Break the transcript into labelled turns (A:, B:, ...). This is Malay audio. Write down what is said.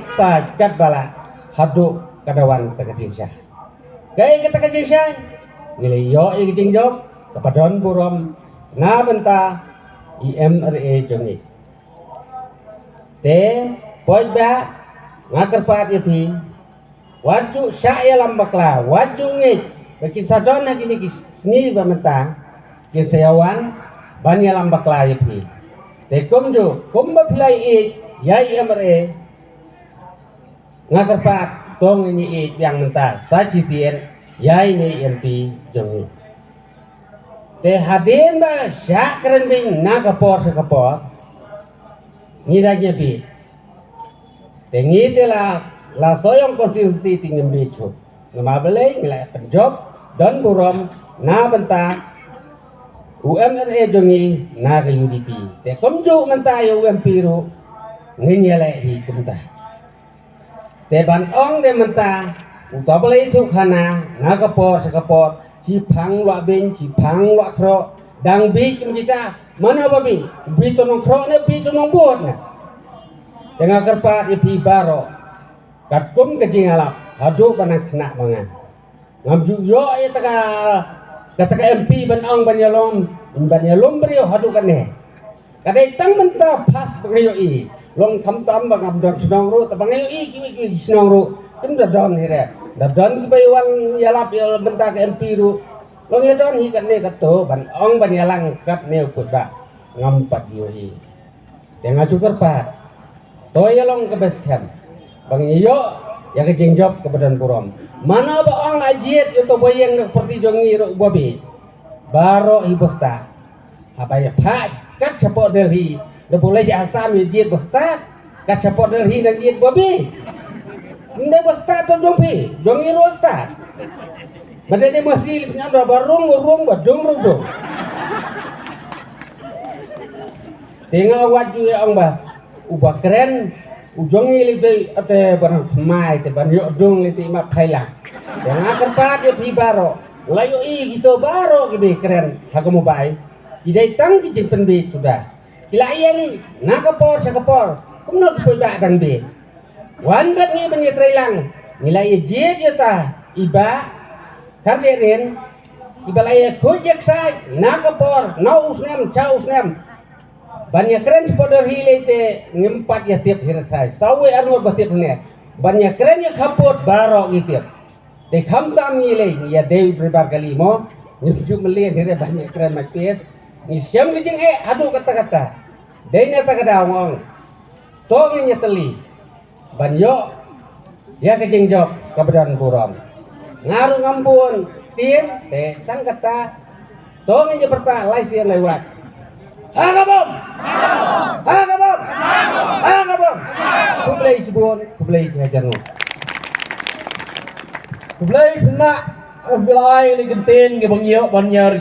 A: sakat bala haduk kadawan takajing syah. Gaya kita kajing syah, nilai yo kajing job kepadon burom na benta IMRA jongi. Te poj ba ngakar pat yapi waju syaya lambakla waju ngit bagi sadon na gini kisni bamenta kisayawan banya lambakla yapi. Te kumju kumba pilai ya IMRA ngakar pat tong ini yang mentah saji sien ya ini MP jongi. Te hadin ba syak keren bing na kapor sekapor ngidagnya bi. Te ngitela la soyong konstitusi tingem bicu. Ngamabelai ngilai penjob dan burom na benta UMRA jongi na ke UDP. Te kumju mentah ya UMP ru nginyelai hi kumtah. Te ban ong de mentah utabelai itu khana na kapor sekapor si phang lo ben si phang lo kro dang bi kita mana babi bi to nong kro ne bi to nong buat na tengah kerpat ipi baro kat kum kejing alap hadu banang kena bangan ngamju yo ya taka MP ban ong ban yalom brio hadu kan ne kadai tang mentah pas pengayo i long kham tam bang abdon senong ru tabangayo i kimi senong ru tum da don hire da don ki baywan yalap yo mentah ke MP ru long ya don hi kan ne kato ban ong ban yalang kat ne ukut ba ngampat yo i tengah syukur pat toya long ke base camp bang iyo ya ke jengjob ke badan burom mana ba ong ajiet yo to boyeng seperti jongi ru babi baro ibosta apa ya pas kat sapok Delhi da boleh asam ya jiet bosta kat sapok Delhi dan jiet babi nde bosta to jongi ru bosta bade de masih nyanda barung badung rudung tengah waju ya ong ba ubah keren ujong ini lebih ate barang mai te ban yo dong liti mak khailang yang akan pat ya pi baro layo i gitu baro gibi keren hakamu bai idai tang ki jing penbi sudah kilayan nakapor sakapor kumno ko ba dang be wan bet ni ban ye trailang nilai jet ya ta iba karderin iba lay kujek sai nakapor naus nem chaus nem banyak keren spodor hile te ngempat ya tiap hirat sai sawe arno batip ne banyak keren ya kapot baro ngitiap te khamtam ngile ya dew ribar kali mo nyuju melien hire banyak keren maktes ni syam gijing adu kata-kata denya ta kada ngong tong nya teli banyo ya kejing jok kabadan buram ngaru ngambun tien te tang kata tong nya perta lai sian lewat Hagabom! Kublai sibun, kublai sihajarno.
B: Kublai kena kublai ni gentin ke bangyok banyar